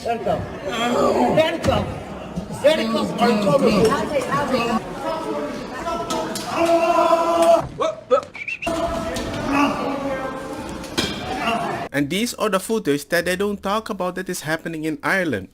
Let it go. Let it go. Let it go. And these are the footage that they don't talk about that is happening in Ireland.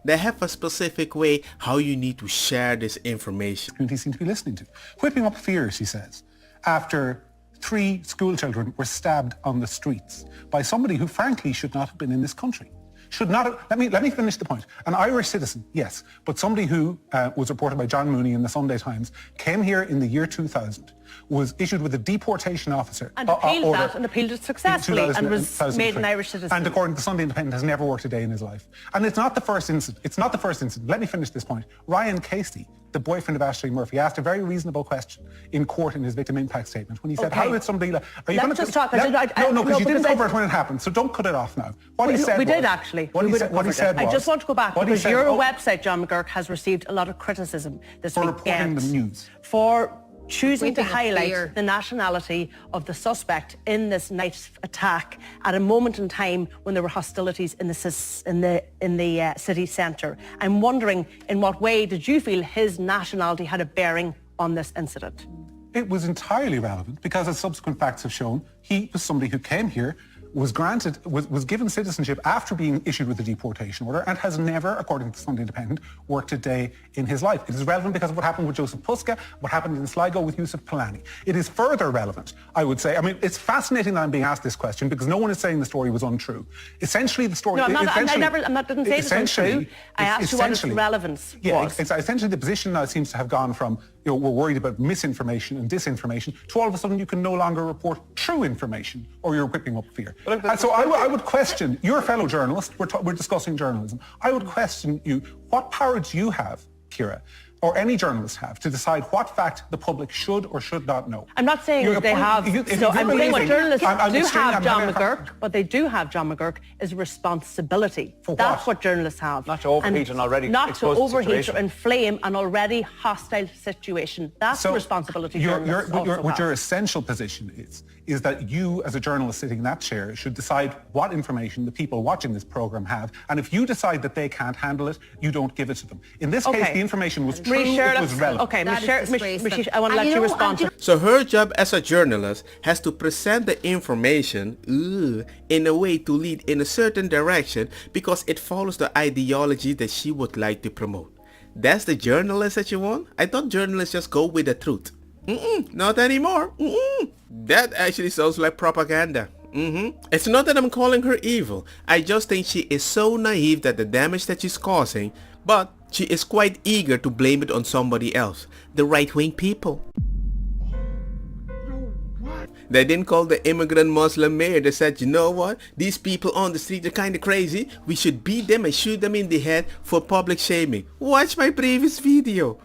They have a specific way how you need to share this information. They seem to be listening to. Whipping up fear, she says, after 3 school children were stabbed on the streets by somebody who frankly should not have been in this country. Should not have, let me finish the point. An Irish citizen, yes, but somebody who was reported by John Mooney in the Sunday Times, came here in the year 2000, was issued with a deportation officer and appealed that and appealed it successfully and was made an Irish citizen. And according to the Sunday Independent, has never worked a day in his life. And it's not the first incident. It's not the first incident. Let me finish this point. Ryan Casey, the boyfriend of Ashley Murphy, asked a very reasonable question in court in his victim impact statement when he said, how did somebody... Are you going to just talk... No, because you didn't cover it when it happened, so don't cut it off now. What he said we did, actually. What he said was... I just want to go back, because your website, John McGurk, has received a lot of criticism this week. For reporting the news. For choosing to highlight the nationality of the suspect in this night attack at a moment in time when there were hostilities in the city centre. I'm wondering, in what way did you feel his nationality had a bearing on this incident? It was entirely relevant because, as subsequent facts have shown, he was somebody who came here, was given citizenship after being issued with a deportation order, and has never, according to the Sunday Independent, worked a day in his life. It is relevant because of what happened with Joseph Puska, what happened in Sligo with Yusuf Palani. It is further relevant, I would say. I mean, it's fascinating that I'm being asked this question because no one is saying the story was untrue. Essentially, the story... No, I'm not, didn't say it was untrue. I asked you what its relevance was. Essentially, the position now seems to have gone from, we're worried about misinformation and disinformation, to all of a sudden you can no longer report true information or you're whipping up fear. And so I would question, you're a fellow journalist, we're discussing journalism, I would question you, what power do you have, Ciara, or any journalist have, to decide what fact the public should or should not know? I'm not saying they have... I'm saying what journalists do have, John McGurk, what they do have, John McGurk, is responsibility. That's what journalists have. Not to overheat an already Not to overheat or inflame an already hostile situation. That's the responsibility journalists also have. What your essential position is that you, as a journalist sitting in that chair, should decide what information the people watching this programme have, and if you decide that they can't handle it, you don't give it to them. In this case, the information was true, it was relevant. Okay, Michelle, I want to let you respond. So her job as a journalist has to present the information in a way to lead in a certain direction because it follows the ideology that she would like to promote. That's the journalist that you want? I thought journalists just go with the truth. Not anymore. That actually sounds like propaganda. It's not that I'm calling her evil. I just think she is so naive that the damage that she's causing, but she is quite eager to blame it on somebody else. The right-wing people. They didn't call the immigrant Muslim mayor. They said, you know what? These people on the street are kind of crazy. We should beat them and shoot them in the head for public shaming. Watch my previous video.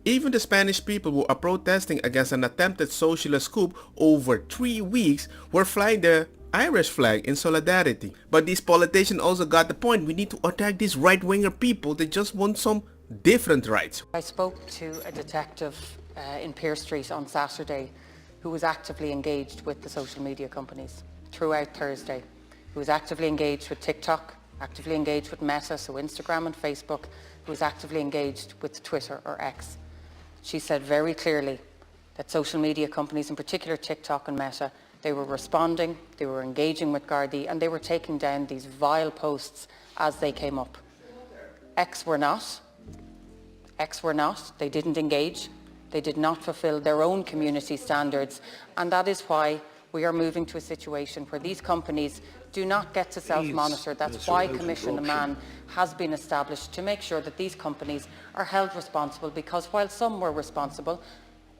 Even the Spanish people who are protesting against an attempted socialist coup over 3 weeks were flying the Irish flag in solidarity. But these politicians also got the point. We need to attack these right-winger people that just want some different rights. I spoke to a detective in Pearse Street on Saturday who was actively engaged with the social media companies throughout Thursday, who was actively engaged with TikTok, actively engaged with Meta, so Instagram and Facebook, who was actively engaged with Twitter or X. She said very clearly that social media companies, in particular TikTok and Meta, they were responding, they were engaging with Gardaí, and they were taking down these vile posts as they came up. X were not. They didn't engage. They did not fulfil their own community standards, and that is why we are moving to a situation where these companies do not get to self-monitor. That's why Commission a Man has been established, to make sure that these companies are held responsible, because while some were responsible,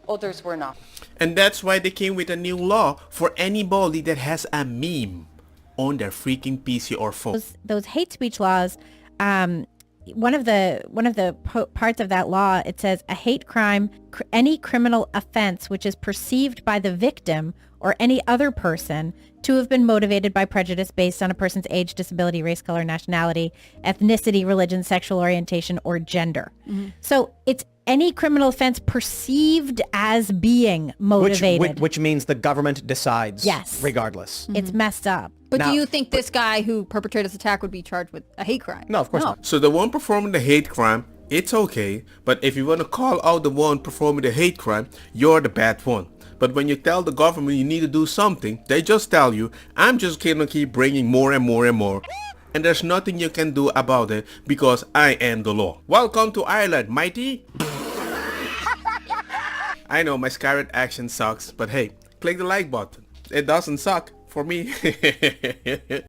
others were not. And that's why they came with a new law for anybody that has a meme on their freaking PC or phone. Those hate speech laws, one of the parts of that law, it says a hate crime, any criminal offense which is perceived by the victim or any other person to have been motivated by prejudice based on a person's age, disability, race, color, nationality, ethnicity, religion, sexual orientation, or gender. So it's any criminal offense perceived as being motivated. Which means the government decides. Yes. Regardless. It's messed up. But Now- do you think this guy who perpetrated this attack would be charged with a hate crime? No, of course not. So the one performing the hate crime, it's okay. But if you want to call out the one performing the hate crime, you're the bad one. But when you tell the government you need to do something, they just tell you, I'm just gonna keep bringing more and more and more. And there's nothing you can do about it because I am the law. Welcome to Ireland, matey. I know my Skyrim accent sucks, but hey, click the like button. It doesn't suck for me.